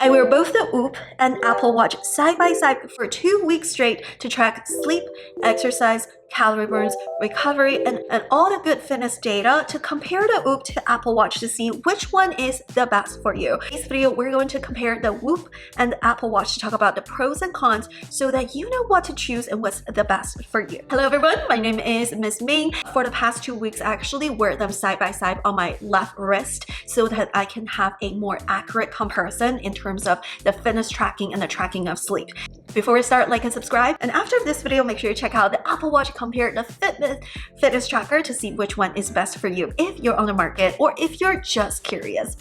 I wear both the Whoop and Apple Watch side by side for 2 weeks straight to track sleep, exercise, calorie burns, recovery, and all the good fitness data to compare the Whoop to Apple Watch to see which one is the best for you. In this video, we're going to compare the Whoop and the Apple Watch to talk about the pros and cons so that you know what to choose and what's the best for you. Hello everyone, my name is Miss Ming. For the past 2 weeks, I actually wear them side by side on my left wrist so that I can have a more accurate comparison in terms of the fitness tracking and the tracking of sleep. Before we start, like and subscribe. And after this video, make sure you check out the Apple Watch compare the Fitbit fitness tracker to see which one is best for you if you're on the market or if you're just curious.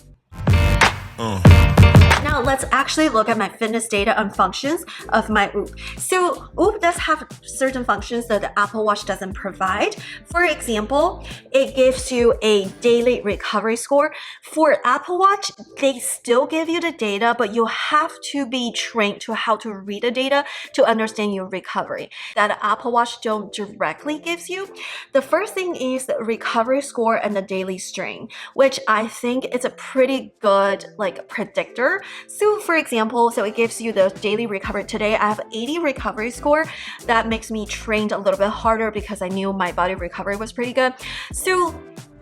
Now let's actually look at my fitness data and functions of my Whoop. So Whoop does have certain functions that the Apple Watch doesn't provide. For example, it gives you a daily recovery score. For Apple Watch, they still give you the data, but you have to be trained to how to read the data to understand your recovery. That Apple Watch don't directly gives you. The first thing is the recovery score and the daily strain, which I think is a pretty good predictor. So for example, it gives you the daily recovery. Today I have 80 recovery score. That makes me trained a little bit harder because I knew my body recovery was pretty good. So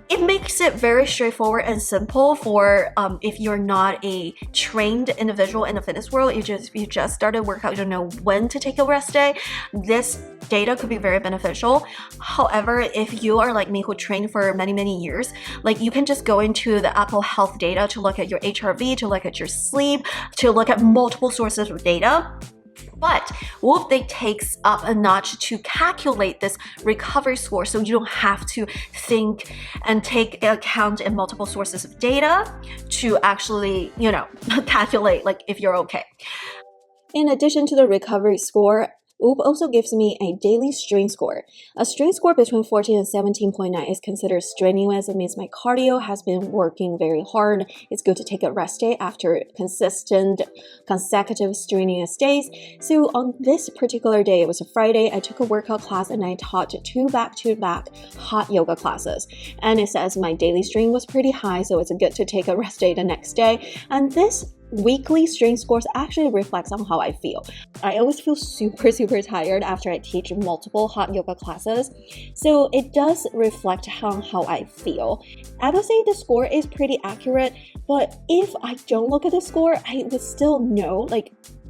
it makes it very straightforward and simple for if you're not a trained individual in the fitness world, you just started workout, you don't know when to take a rest day. This data could be very beneficial. However, if you are like me who trained for many years, you can just go into the Apple Health data to look at your HRV, to look at your sleep, to look at multiple sources of data. But Whoop, they takes up a notch to calculate this recovery score, so you don't have to think and take account in multiple sources of data to actually, calculate if you're okay. In addition to the recovery score, Whoop also gives me a daily strain score. A strain score between 14 and 17.9 is considered strenuous. It means my cardio has been working very hard. It's good to take a rest day after consistent, consecutive strenuous days. So on this particular day, it was a Friday, I took a workout class and I taught 2 back-to-back hot yoga classes. And it says my daily strain was pretty high, so it's good to take a rest day the next day. And this weekly strain scores actually reflects on how I feel. I always feel super tired after I teach multiple hot yoga classes, so it does reflect on how I feel. I would say the score is pretty accurate, but if I don't look at the score, I would still know,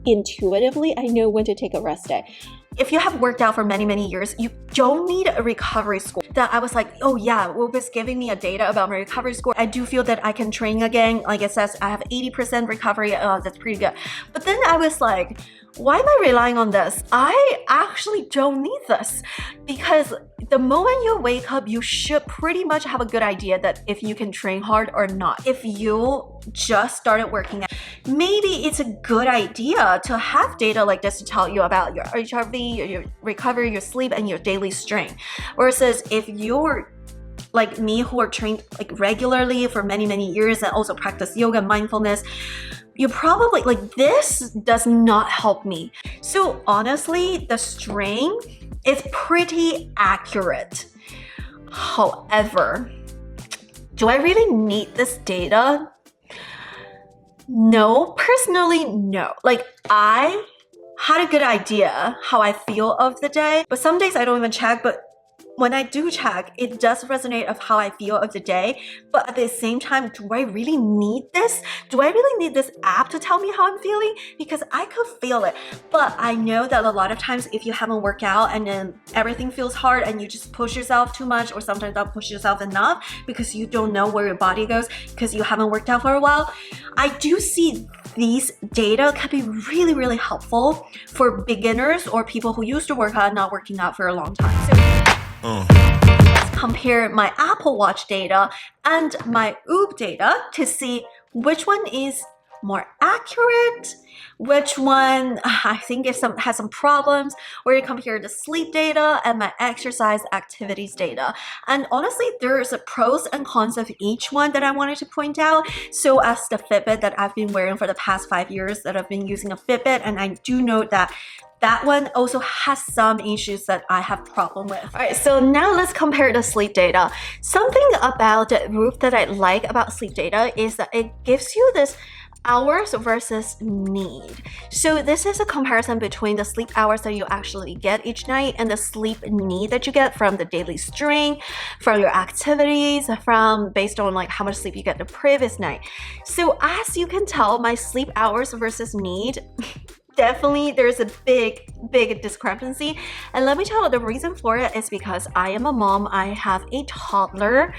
intuitively, I know when to take a rest day. If you have worked out for many years, you don't need a recovery score. That I was like, oh yeah, Whoop is giving me a data about my recovery score. I do feel that I can train again. Like it says, I have 80% recovery. That's pretty good. But then I was like, why am I relying on this? I actually don't need this, because the moment you wake up, you should pretty much have a good idea that if you can train hard or not. If you just started working out, maybe it's a good idea to have data like this to tell you about your HRV, your recovery, your sleep, and your daily strain. Versus if you're like me who are trained regularly for many years and also practice yoga and mindfulness, you probably this does not help me. So honestly, the strain is pretty accurate. However, do I really need this data? No, personally, no. I had a good idea how I feel of the day, but some days I don't even check, but when I do check, it does resonate of how I feel of the day. But at the same time, do I really need this? Do I really need this app to tell me how I'm feeling? Because I could feel it. But I know that a lot of times if you haven't worked out and then everything feels hard and you just push yourself too much, or sometimes not push yourself enough because you don't know where your body goes because you haven't worked out for a while, I do see these data can be really helpful for beginners or people who used to work out and not working out for a long time. So let's compare my Apple Watch data and my Whoop data to see which one is more accurate, which one I think has some problems, where you compare the sleep data and my exercise activities data. And honestly, there's a pros and cons of each one that I wanted to point out. So as the Fitbit that I've been wearing for the past 5 years, that I've been using a Fitbit, and I do note that that one also has some issues that I have problem with. All right, so now let's compare the sleep data. Something about the Whoop that I like about sleep data is that it gives you this hours versus need. So this is a comparison between the sleep hours that you actually get each night and the sleep need that you get from the daily string, from your activities, from based on like how much sleep you get the previous night. So as you can tell, my sleep hours versus need, definitely there's a big discrepancy. And let me tell you, the reason for it is because I am a mom, I have a toddler,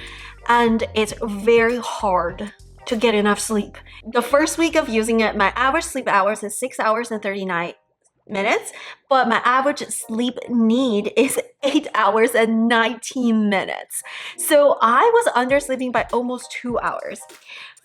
and it's very hard to get enough sleep. The first week of using it, my average sleep hours is 6 hours and 39 minutes, but my average sleep need is 8 hours and 19 minutes. So I was undersleeping by almost 2 hours.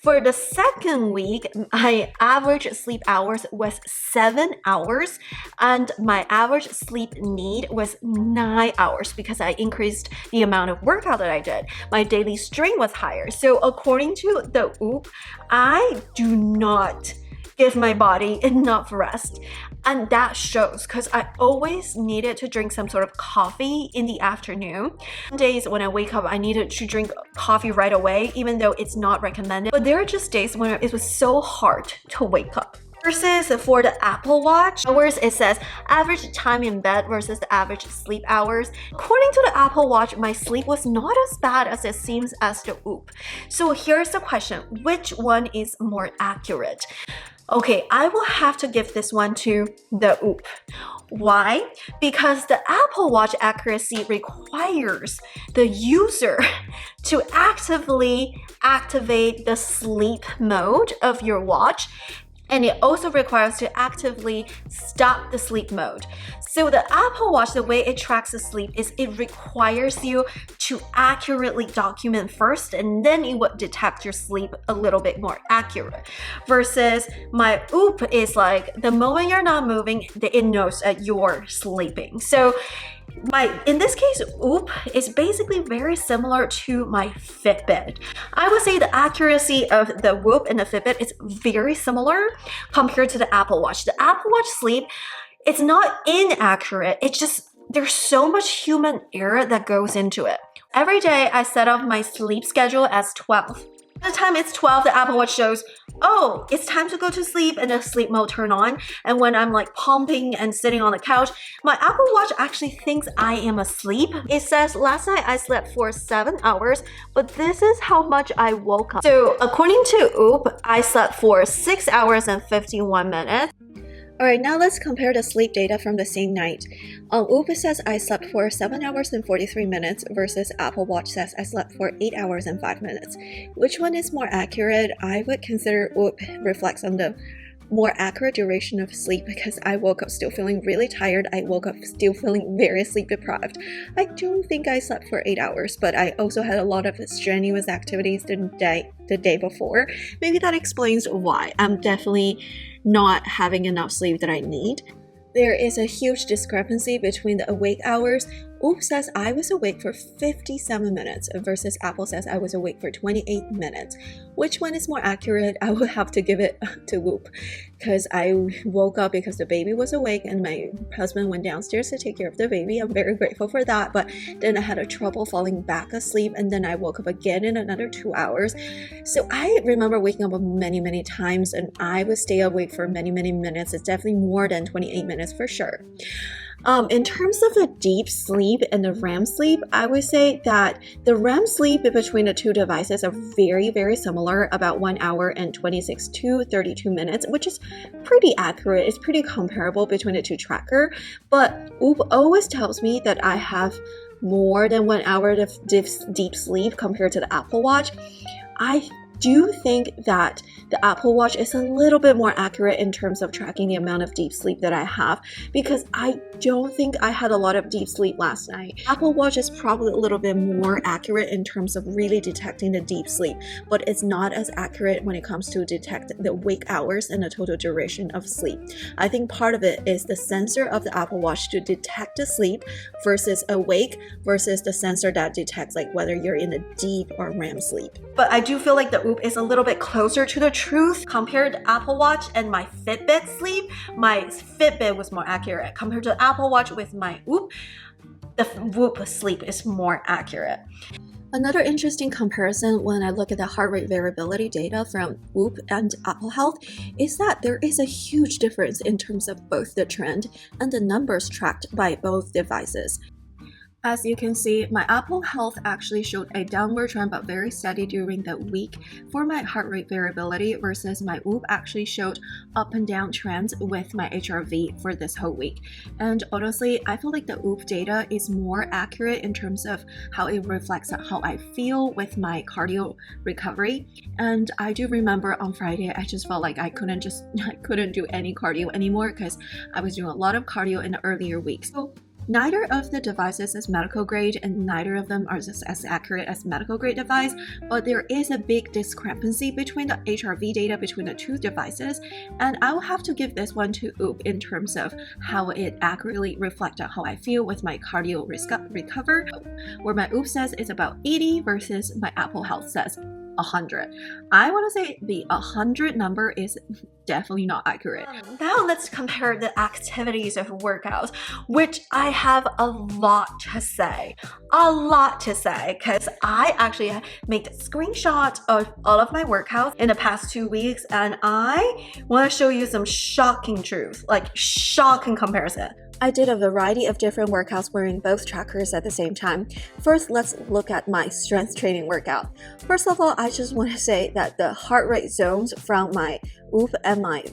For the second week, my average sleep hours was 7 hours and my average sleep need was 9 hours because I increased the amount of workout that I did. My daily strain was higher. So according to the WHOOP, I do not give my body enough rest. And that shows because I always needed to drink some sort of coffee in the afternoon. Some days when I wake up, I needed to drink coffee right away, even though it's not recommended. But there are just days when it was so hard to wake up. Versus for the Apple Watch hours, it says average time in bed versus the average sleep hours. According to the Apple Watch, my sleep was not as bad as it seems as the WHOOP. So here's the question, which one is more accurate? Okay, I will have to give this one to the WHOOP. Why? Because the Apple Watch accuracy requires the user to actively activate the sleep mode of your watch, and it also requires to actively stop the sleep mode. So the Apple Watch, the way it tracks the sleep is it requires you to accurately document first, and then it would detect your sleep a little bit more accurate. Versus my WHOOP is like the moment you're not moving, it knows that you're sleeping. So in this case, WHOOP is basically very similar to my Fitbit. I would say the accuracy of the WHOOP and the Fitbit is very similar compared to the Apple Watch. The Apple Watch sleep, it's not inaccurate. It's just there's so much human error that goes into it. Every day I set up my sleep schedule as 12. By the time it's 12, the Apple Watch shows, oh, it's time to go to sleep, and the sleep mode turn on. And when I'm like pumping and sitting on the couch, my Apple Watch actually thinks I am asleep. It says last night I slept for 7 hours, but this is how much I woke up. So according to WHOOP, I slept for 6 hours and 51 minutes. Alright, now let's compare the sleep data from the same night. On WHOOP, it says I slept for 7 hours and 43 minutes versus Apple Watch says I slept for 8 hours and 5 minutes. Which one is more accurate? I would consider WHOOP reflects on the more accurate duration of sleep because I woke up still feeling really tired. I woke up still feeling very sleep deprived. I don't think I slept for 8 hours, but I also had a lot of strenuous activities the day before. Maybe that explains why I'm definitely not having enough sleep that I need. There is a huge discrepancy between the awake hours. WHOOP says I was awake for 57 minutes versus Apple says I was awake for 28 minutes. Which one is more accurate? I would have to give it to WHOOP because I woke up because the baby was awake and my husband went downstairs to take care of the baby. I'm very grateful for that, but then I had a trouble falling back asleep and then I woke up again in another 2 hours. So I remember waking up many times and I would stay awake for many minutes. It's definitely more than 28 minutes for sure. In terms of the deep sleep and the REM sleep, I would say that the REM sleep between the two devices are very similar, about 1 hour and 26 to 32 minutes, which is pretty accurate. It's pretty comparable between the two tracker, but WHOOP always tells me that I have more than 1 hour of deep sleep compared to the Apple Watch. I do think that the Apple Watch is a little bit more accurate in terms of tracking the amount of deep sleep that I have because I don't think I had a lot of deep sleep last night. Apple Watch is probably a little bit more accurate in terms of really detecting the deep sleep, but it's not as accurate when it comes to detect the wake hours and the total duration of sleep. I think part of it is the sensor of the Apple Watch to detect the sleep versus awake versus the sensor that detects like whether you're in a deep or REM sleep. But I do feel like the WHOOP is a little bit closer to the truth. Compared to Apple Watch and my Fitbit sleep, my Fitbit was more accurate. Compared to Apple Watch with my WHOOP, the WHOOP sleep is more accurate. Another interesting comparison when I look at the heart rate variability data from Whoop and Apple Health is that there is a huge difference in terms of both the trend and the numbers tracked by both devices. As you can see, my Apple Health actually showed a downward trend but very steady during the week for my heart rate variability versus my Whoop actually showed up and down trends with my HRV for this whole week. And honestly, I feel like the Whoop data is more accurate in terms of how it reflects on how I feel with my cardio recovery. And I do remember on Friday, I just felt like I couldn't do any cardio anymore because I was doing a lot of cardio in the earlier weeks. So neither of the devices is medical grade and neither of them are as accurate as medical grade device, but there is a big discrepancy between the HRV data between the two devices, and I will have to give this one to Whoop in terms of how it accurately reflected how I feel with my cardio recover, where my Whoop says it's about 80 versus my Apple Health says 100. I want to say the 100 number is definitely not accurate. Now let's compare the activities of workouts, which I have a lot to say because I actually made screenshots of all of my workouts in the past 2 weeks, and I want to show you some shocking truth, like shocking comparison. I did a variety of different workouts wearing both trackers at the same time. First, let's look at my strength training workout. First of all, I just want to say that the heart rate zones from my Whoop and my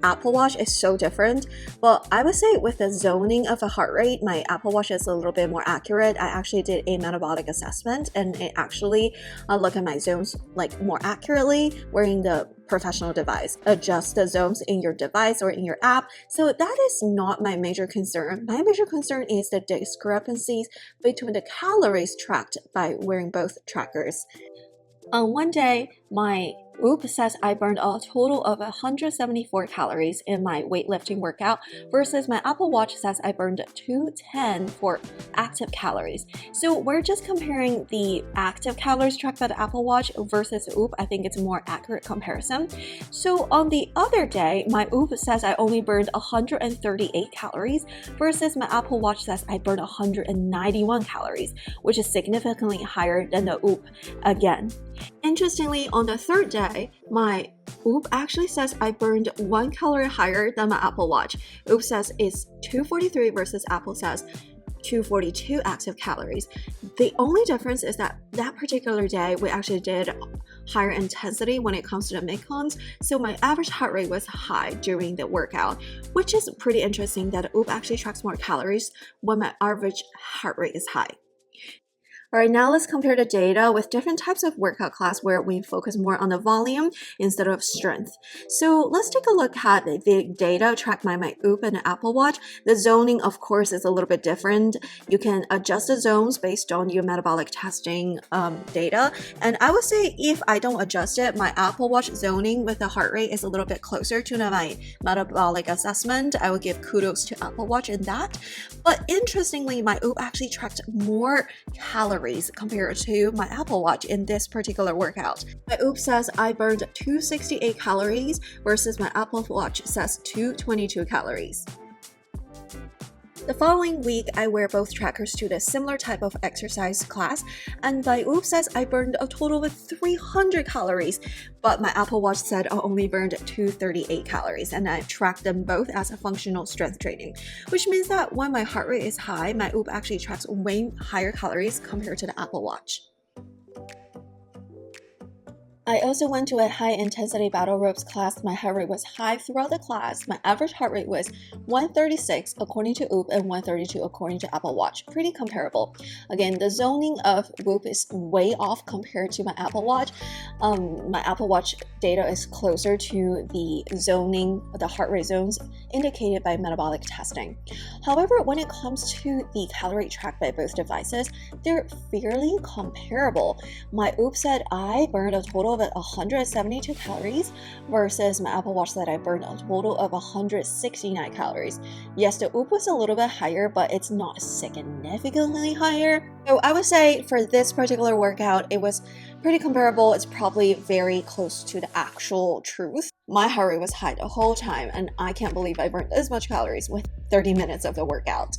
Apple Watch is so different, but I would say with the zoning of a heart rate, my Apple Watch is a little bit more accurate. I actually did a metabolic assessment and it actually looked at my zones like more accurately wearing the professional device. Adjust the zones in your device or in your app. So that is not my major concern. My major concern is the discrepancies between the calories tracked by wearing both trackers. On one day, my Whoop says I burned a total of 174 calories in my weightlifting workout versus my Apple Watch says I burned 210 for active calories. So we're just comparing the active calories tracked by the Apple Watch versus Whoop. I think it's a more accurate comparison. So on the other day, my Whoop says I only burned 138 calories versus my Apple Watch says I burned 191 calories, which is significantly higher than the Whoop again. Interestingly, on the third day, my Whoop actually says I burned 1 calorie higher than my Apple Watch. Whoop says it's 243 versus Apple says 242 active calories. The only difference is that that particular day we actually did higher intensity when it comes to the mid-cons, so my average heart rate was high during the workout, which is pretty interesting that Whoop actually tracks more calories when my average heart rate is high. Alright, now let's compare the data with different types of workout class where we focus more on the volume instead of strength. So let's take a look at the data tracked by my Whoop and Apple Watch. The zoning, of course, is a little bit different. You can adjust the zones based on your metabolic testing data. And I would say if I don't adjust it, my Apple Watch zoning with the heart rate is a little bit closer to my metabolic assessment. I would give kudos to Apple Watch in that. But interestingly, my Whoop actually tracked more calories compared to my Apple Watch in this particular workout. My Whoop says I burned 268 calories versus my Apple Watch says 222 calories. The following week, I wear both trackers to the similar type of exercise class, and my Whoop says I burned a total of 300 calories, but my Apple Watch said I only burned 238 calories, and I tracked them both as a functional strength training, which means that when my heart rate is high, my Whoop actually tracks way higher calories compared to the Apple Watch. I also went to a high-intensity battle ropes class. My heart rate was high throughout the class. My average heart rate was 136 according to Whoop and 132 according to Apple Watch. Pretty comparable. Again, the zoning of Whoop is way off compared to my Apple Watch. My Apple Watch data is closer to the zoning, the heart rate zones indicated by metabolic testing. However, when it comes to the calorie tracked by both devices, they're fairly comparable. My Whoop said I burned a total of 172 calories versus my Apple Watch that I burned a total of 169 calories. Yes, the Whoop was a little bit higher, but it's not significantly higher. So I would say for this particular workout, it was pretty comparable. It's probably very close to the actual truth. My heart rate was high the whole time, and I can't believe I burned this much calories with 30 minutes of the workout.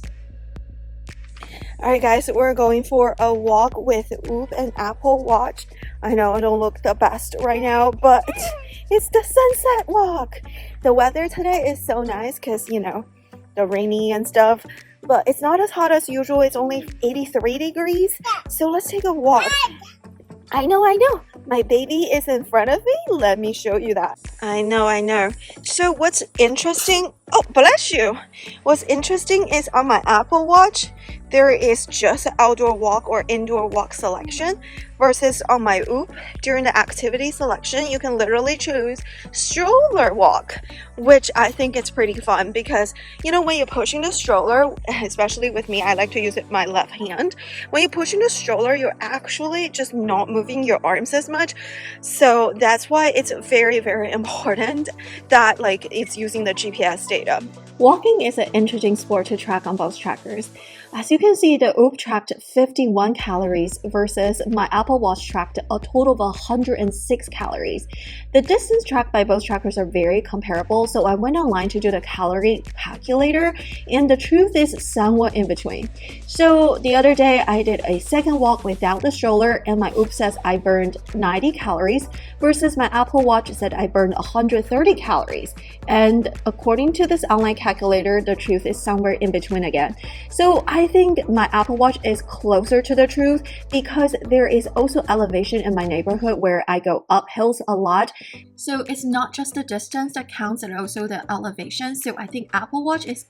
Alright guys, we're going for a walk with Oop and Apple Watch. I know I don't look the best right now, but it's the sunset walk. The weather today is so nice because, you know, the rainy and stuff, but it's not as hot as usual. It's only 83 degrees, so let's take a walk. I know. My baby is in front of me. Let me show you that. I know. So what's interesting, oh, bless you. What's interesting is on my Apple Watch, there is just an outdoor walk or indoor walk selection versus on my Oop, during the activity selection, you can literally choose stroller walk, which I think it's pretty fun because, you know, when you're pushing the stroller, especially with me, I like to use it my left hand. When you're pushing the stroller, you're actually just not moving your arms as much. So that's why it's very, very important that like it's using the GPS data. Walking is an interesting sport to track on both trackers. As you can see, the Oop tracked 51 calories versus my Apple Watch tracked a total of 106 calories. The distance tracked by both trackers are very comparable, so I went online to do the calorie calculator, and the truth is somewhat in between. So the other day, I did a second walk without the stroller, and my Oop says I burned 90 calories versus my Apple Watch said I burned 130 calories. And according to this online calculator, the truth is somewhere in between again. So I think my Apple Watch is closer to the truth because there is also elevation in my neighborhood where I go up hills a lot. So it's not just the distance that counts and also the elevation. So I think Apple Watch is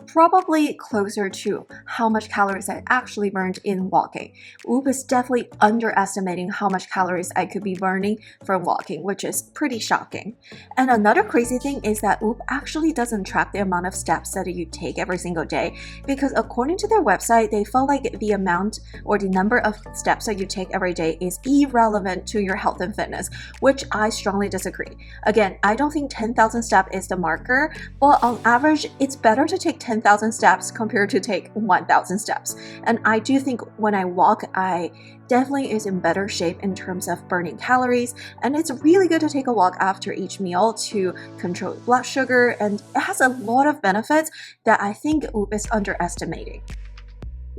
probably closer to how much calories I actually burned in walking. Oop is definitely underestimating how much calories I could be burning from walking, which is pretty shocking. And another crazy thing is that Oop actually doesn't track the amount of steps that you take every single day, because according to their website, they felt like the amount or the number of steps that you take every day is irrelevant to your health and fitness, which I strongly disagree. Again, I don't think 10,000 steps is the marker, but on average, it's better to take 10,000 steps compared to take 1,000 steps. And I do think when I walk, I definitely is in better shape in terms of burning calories. And it's really good to take a walk after each meal to control blood sugar. And it has a lot of benefits that I think Oop is underestimating.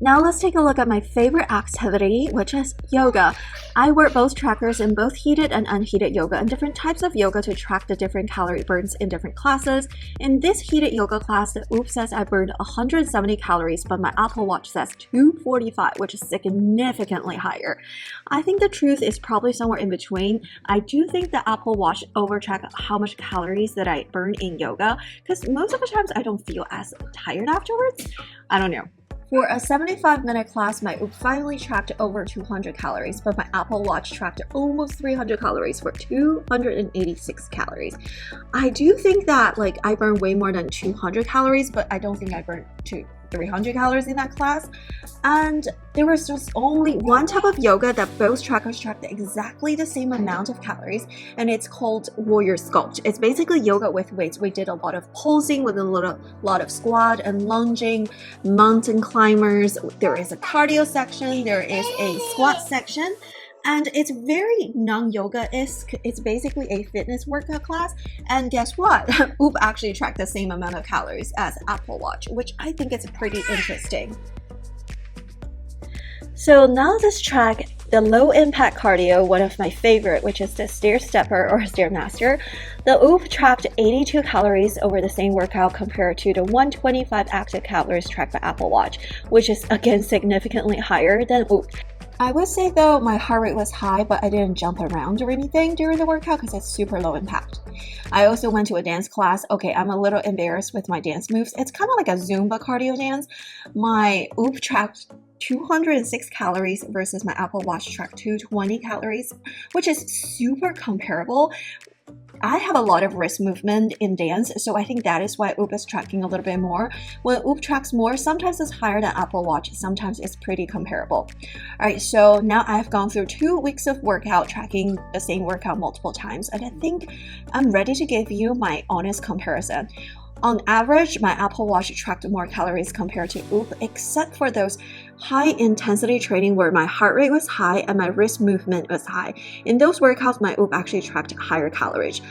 Now let's take a look at my favorite activity, which is yoga. I wear both trackers in both heated and unheated yoga and different types of yoga to track the different calorie burns in different classes. In this heated yoga class, the Oop says I burned 170 calories, but my Apple Watch says 245, which is significantly higher. I think the truth is probably somewhere in between. I do think the Apple Watch overtrack how much calories that I burn in yoga because most of the times I don't feel as tired afterwards. I don't know. For a 75-minute class, my Oop finally tracked over 200 calories, but my Apple Watch tracked almost 300 calories for 286 calories. I do think that like I burned way more than 200 calories, but I don't think I burned 300 calories in that class. And there was just only one type of yoga that both trackers tracked exactly the same amount of calories, and it's called Warrior Sculpt. It's basically yoga with weights. We did a lot of pulsing with a lot of squat and lunging, mountain climbers. There is a cardio section, there is a squat section. And it's very non-yoga-esque. It's basically a fitness workout class. And guess what? Oop actually tracked the same amount of calories as Apple Watch, which I think is pretty interesting. So now let's track the low-impact cardio, one of my favorite, which is the stair stepper or stairmaster. The Oop tracked 82 calories over the same workout compared to the 125 active calories tracked by Apple Watch, which is again significantly higher than Oop. I would say though my heart rate was high, but I didn't jump around or anything during the workout because it's super low impact. I also went to a dance class. Okay, I'm a little embarrassed with my dance moves. It's kind of like a Zumba cardio dance. My Oop tracked 206 calories versus my Apple Watch tracked 220 calories, which is super comparable. I have a lot of wrist movement in dance, so I think that is why Oop is tracking a little bit more. When Oop tracks more, sometimes it's higher than Apple Watch, sometimes it's pretty comparable. Alright, so now I've gone through 2 weeks of workout, tracking the same workout multiple times, and I think I'm ready to give you my honest comparison. On average, my Apple Watch tracked more calories compared to Oop, except for those high-intensity training where my heart rate was high and my wrist movement was high. In those workouts, my Oop actually tracked higher calories.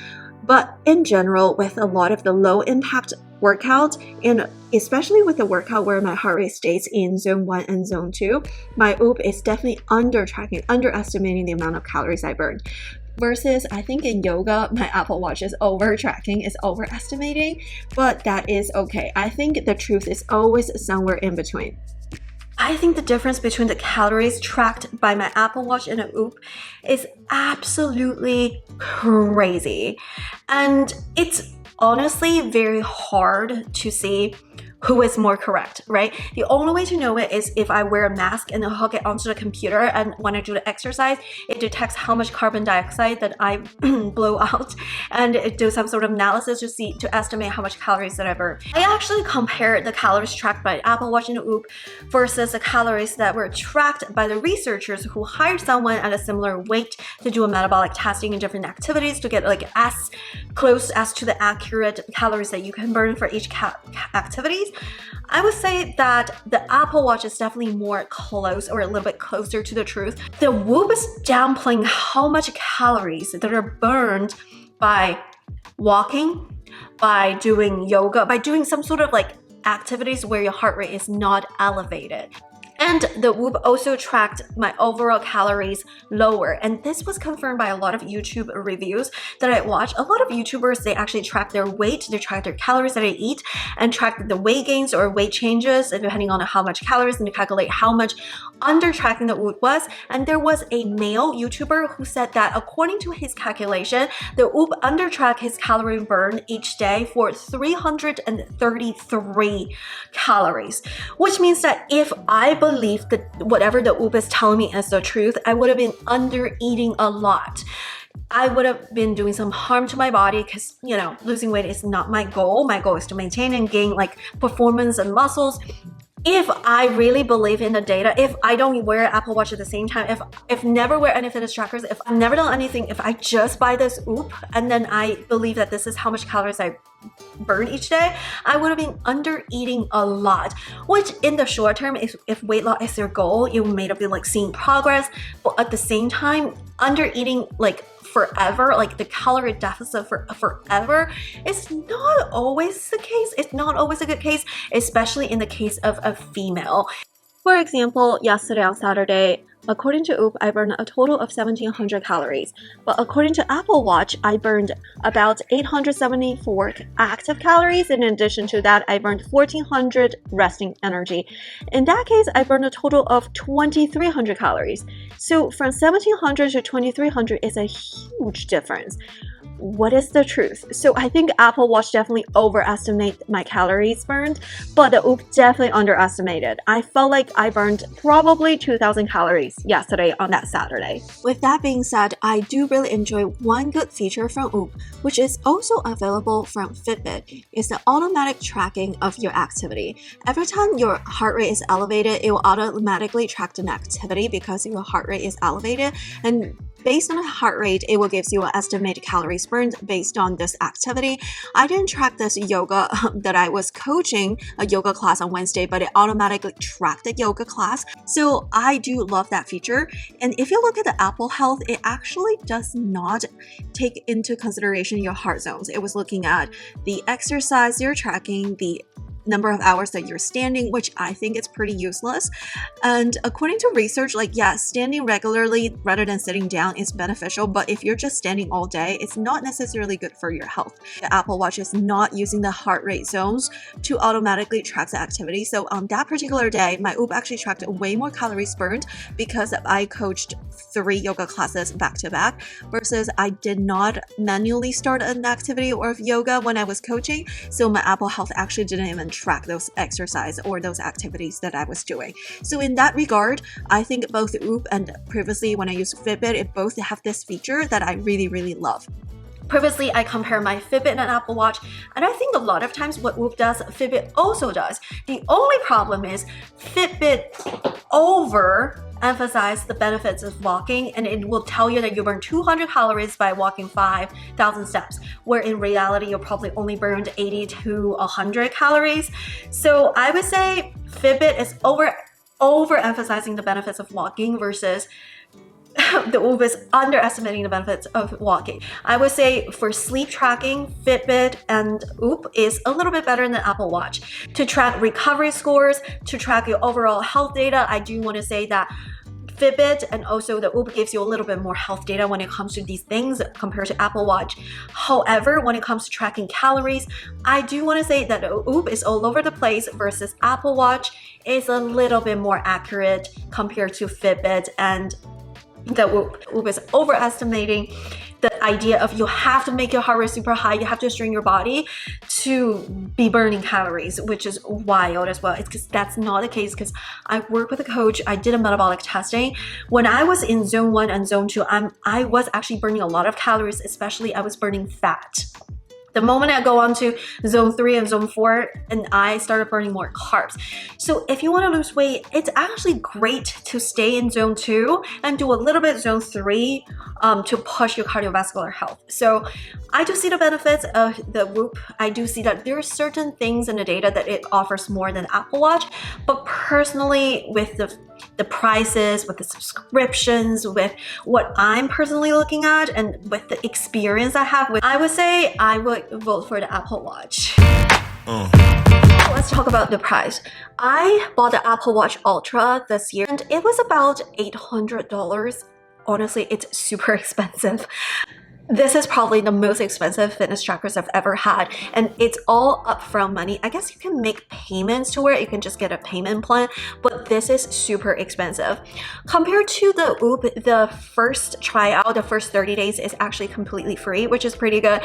But in general, with a lot of the low impact workout, and especially with the workout where my heart rate stays in zone 1 and zone 2, my OOP is definitely underestimating the amount of calories I burn. Versus, I think in yoga, my Apple Watch is over-tracking, is overestimating, but that is okay. I think the truth is always somewhere in between. I think the difference between the calories tracked by my Apple Watch and an OOP is absolutely crazy. And it's honestly very hard to see who is more correct, right? The only way to know it is if I wear a mask and then hook it onto the computer, and when I do the exercise, it detects how much carbon dioxide that I blow out, and it does some sort of analysis to estimate how much calories that I burn. I actually compared the calories tracked by Apple Watch and the OOP versus the calories that were tracked by the researchers who hired someone at a similar weight to do a metabolic testing in different activities to get like as close as to the accurate calories that you can burn for each activities. I would say that the Apple Watch is definitely more close, or a little bit closer to the truth. The Whoop is downplaying how much calories that are burned by walking, by doing yoga, by doing some sort of like activities where your heart rate is not elevated. And the Whoop also tracked my overall calories lower. And this was confirmed by a lot of YouTube reviews that I watched. A lot of YouTubers, they actually track their weight, they track their calories that they eat, and track the weight gains or weight changes depending on how much calories, and to calculate how much under tracking the Whoop was. And there was a male YouTuber who said that according to his calculation, the Whoop under tracked his calorie burn each day for 333 calories, which means that if I believe that whatever the OOP is telling me is the truth, I would have been under eating a lot. I would have been doing some harm to my body because, you know, losing weight is not my goal. My goal is to maintain and gain like performance and muscles. If I really believe in the data, if I don't wear Apple Watch at the same time, if never wear any fitness trackers, if I've never done anything, if I just buy this OOP and then I believe that this is how much calories I burn each day, I would have been under eating a lot, which in the short term, if weight loss is your goal, you may have been like seeing progress, but at the same time, under eating like forever, like the calorie deficit for forever, is not always the case. It's not always a good case, especially in the case of a female. For example, yesterday on Saturday, according to OOP, I burned a total of 1,700 calories. But according to Apple Watch, I burned about 874 active calories. In addition to that, I burned 1,400 resting energy. In that case, I burned a total of 2,300 calories. So from 1,700 to 2,300 is a huge difference. What is the truth? So I think Apple Watch definitely overestimated my calories burned, but the OOP definitely underestimated. I felt like I burned probably 2,000 calories yesterday on that Saturday. With that being said, I do really enjoy one good feature from OOP, which is also available from Fitbit, is the automatic tracking of your activity. Every time your heart rate is elevated, it will automatically track an activity because your heart rate is elevated, and based on the heart rate, it will give you an estimated calories burned based on this activity. I didn't track this yoga that I was coaching a yoga class on Wednesday, but it automatically tracked the yoga class. So I do love that feature. And if you look at the Apple Health, it actually does not take into consideration your heart zones. It was looking at the exercise you're tracking, the number of hours that you're standing, which I think is pretty useless. And according to research, like, yeah, standing regularly rather than sitting down is beneficial, but if you're just standing all day, it's not necessarily good for your health. The Apple Watch is not using the heart rate zones to automatically track the activity. So on that particular day, my OOP actually tracked way more calories burned because I coached 3 yoga classes back to back versus I did not manually start an activity or yoga when I was coaching. So my Apple Health actually didn't even track those exercise or those activities that I was doing. So in that regard, I think both OOP and previously when I used Fitbit, it both have this feature that I really, really love. Previously, I compare my Fitbit and Apple Watch, and I think a lot of times what OOP does, Fitbit also does. The only problem is Fitbit emphasize the benefits of walking, and it will tell you that you burn 200 calories by walking 5,000 steps, where in reality you probably only burned 80 to 100 calories. So I would say Fitbit is overemphasizing the benefits of walking versus the Whoop is underestimating the benefits of walking. I would say for sleep tracking, Fitbit and Whoop is a little bit better than Apple Watch. To track recovery scores, to track your overall health data, I do want to say that Fitbit and also the Whoop gives you a little bit more health data when it comes to these things compared to Apple Watch. However, when it comes to tracking calories, I do want to say that the Whoop is all over the place versus Apple Watch is a little bit more accurate compared to Fitbit, and the Whoop is overestimating the idea of you have to make your heart rate super high, you have to strain your body to be burning calories, which is wild as well. It's because that's not the case, because I work with a coach, I did a metabolic testing. When I was in zone 1 and zone 2, I was actually burning a lot of calories, especially I was burning fat. The moment I go on to zone 3 and zone 4, and I started burning more carbs. So if you want to lose weight, it's actually great to stay in zone 2 and do a little bit zone 3 to push your cardiovascular health. So I do see the benefits of the Whoop. I do see that there are certain things in the data that it offers more than Apple Watch, but personally with the prices, with the subscriptions, with what I'm personally looking at, and with the experience I have with, I would say I would vote for the Apple Watch. Let's talk about the price. I bought the Apple Watch Ultra this year and it was about $800. Honestly, it's super expensive. This is probably the most expensive fitness trackers I've ever had, and it's all upfront money. I guess you can make payments to it, you can just get a payment plan, but this is super expensive. Compared to the Whoop, the first tryout, the first 30 days is actually completely free, which is pretty good.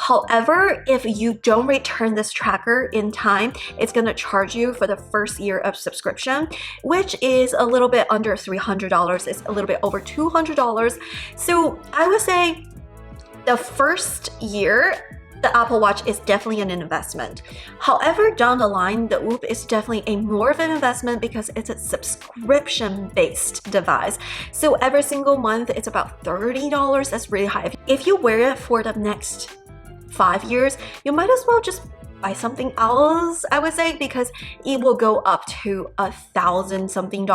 However, if you don't return this tracker in time, it's gonna charge you for the first year of subscription, which is a little bit under $300. It's a little bit over $200. So I would say the first year, the Apple Watch is definitely an investment. However, down the line, the Whoop is definitely a more of an investment because it's a subscription-based device. So every single month, it's about $30. That's really high. If you wear it for the next 5 years, you might as well just buy something else, I would say, because it will go up to $1,000 something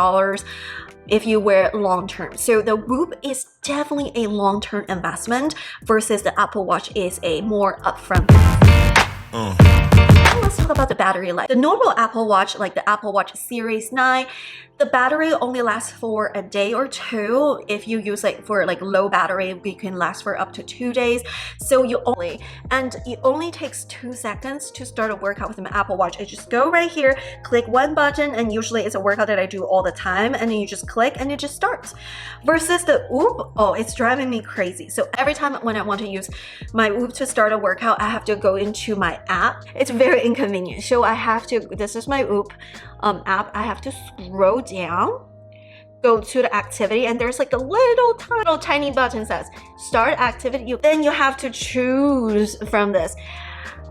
if you wear it long term. So the Whoop is definitely a long-term investment versus the Apple Watch is a more upfront. Let's talk about the battery life. The normal Apple Watch, like the Apple Watch Series 9, the battery only lasts for a day or two. If you use it for like low battery, it can last for up to 2 days. So it only takes 2 seconds to start a workout with an Apple Watch. You just go right here, click one button, and usually it's a workout that I do all the time, and then you just click and it just starts. Versus the Whoop, oh, it's driving me crazy. So every time when I want to use my Whoop to start a workout, I have to go into my app. It's very inconvenient. So I have to, this is my Whoop app, I have to scroll down, go to the activity, and there's like a little tiny button that says start activity. Then you have to choose from this.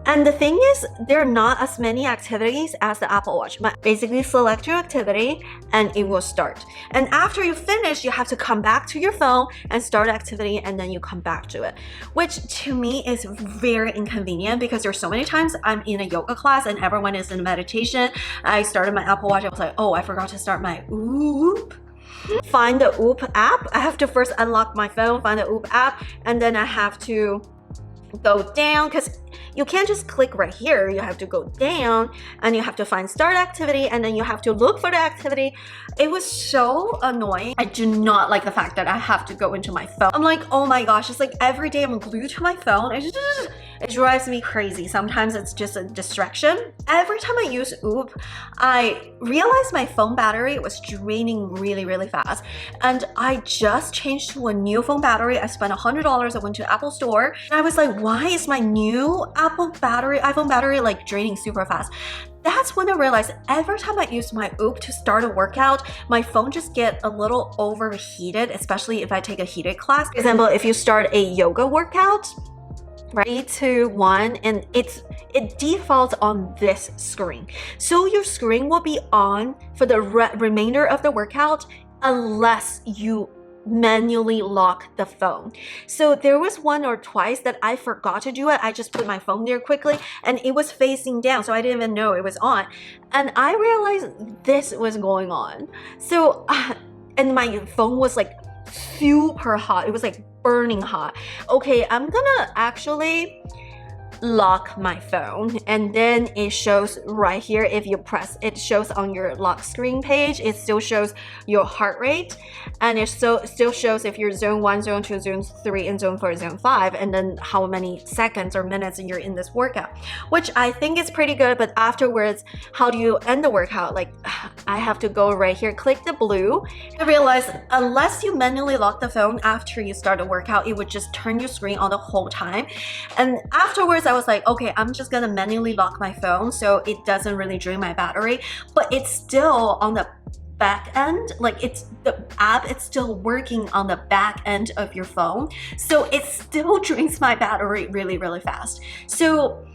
And the thing is, there are not as many activities as the Apple Watch. Basically select your activity and it will start. And after you finish, you have to come back to your phone and start activity, and then you come back to it, which to me is very inconvenient because there's so many times I'm in a yoga class and everyone is in meditation. I started my Apple Watch, I was like, oh, I forgot to start my Whoop. Find the Whoop app. I have to first unlock my phone, find the Whoop app, and then I have to go down, because you can't just click right here. You have to go down and you have to find start activity, and then you have to look for the activity. It was so annoying. I do not like the fact that I have to go into my phone. I'm like, oh my gosh, it's like every day I'm glued to my phone. It drives me crazy. Sometimes it's just a distraction. Every time I use Whoop, I realized my phone battery was draining really fast, and I just changed to a new phone battery. I spent $100. I went to Apple Store and I was like, why is my new iPhone battery like draining super fast? That's when I realized every time I use my Whoop to start a workout, my phone just get a little overheated, especially if I take a heated class. For example, if you start a yoga workout, 3, 2, 1, and it defaults on this screen. So your screen will be on for the remainder of the workout unless you manually lock the phone. So there was one or twice that I forgot to do it. I just put my phone there quickly and it was facing down, so I didn't even know it was on. And I realized this was going on. So and my phone was like super hot. It was like burning hot. Okay, I'm gonna actually lock my phone, and then it shows right here. If you press, it shows on your lock screen page, it still shows your heart rate, and it still shows if you're zone 1, zone 2, zone 3, and zone 4, zone 5, and then how many seconds or minutes you're in this workout, which I think is pretty good. But afterwards, how do you end the workout? Like, I have to go right here, click the blue. I realized unless you manually lock the phone after you start a workout, it would just turn your screen on the whole time. And afterwards, I was like, okay, I'm just gonna manually lock my phone so it doesn't really drain my battery, but it's still on the back end, like it's the app, it's still working on the back end of your phone, so it still drains my battery really, really fast. So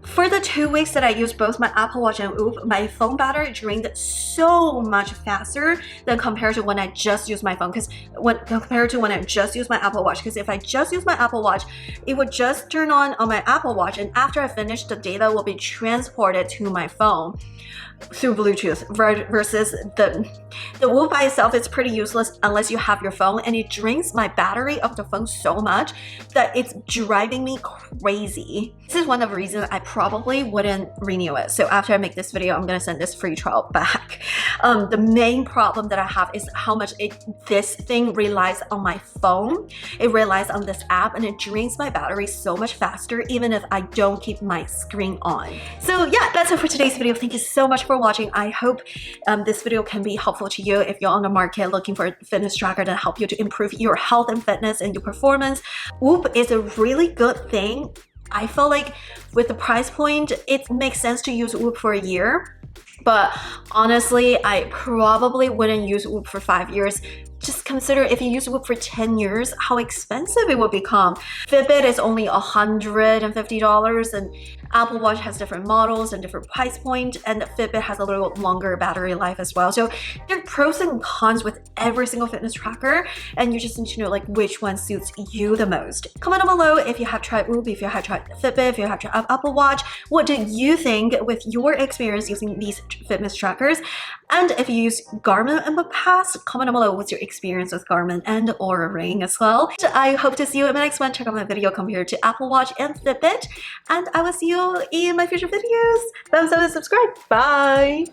for the 2 weeks that I used both my Apple Watch and Whoop, my phone battery drained so much faster than compared to when I just used my phone. Because compared to when I just used my Apple Watch, because if I just use my Apple Watch, it would just turn on my Apple Watch, and after I finish, the data will be transported to my phone through Bluetooth, versus the Whoop by itself is pretty useless unless you have your phone, and it drains my battery of the phone so much that it's driving me crazy. This is one of the reasons I probably wouldn't renew it. So after I make this video, I'm gonna send this free trial back. The main problem that I have is how much this thing relies on my phone. It relies on this app, and it drains my battery so much faster even if I don't keep my screen on. So yeah, that's it for today's video. Thank you so much for watching. I hope this video can be helpful to you if you're on the market looking for a fitness tracker to help you to improve your health and fitness and your performance. Whoop is a really good thing. I feel like with the price point, it makes sense to use Whoop for a year. But honestly, I probably wouldn't use Whoop for 5 years. Just consider if you use Whoop for 10 years, how expensive it would become. Fitbit is only $150, and Apple Watch has different models and different price point, and Fitbit has a little longer battery life as well. So there are pros and cons with every single fitness tracker, and you just need to know like which one suits you the most. Comment down below if you have tried Whoop, if you have tried Fitbit, if you have tried Apple Watch. What did you think with your experience using these fitness trackers? And if you use Garmin in the past, comment down below what's your experience with Garmin and or Ring as well. I hope to see you in my next one. Check out my video compared to Apple Watch and Fitbit, and I will see you in my future videos. Thumbs up and subscribe. Bye!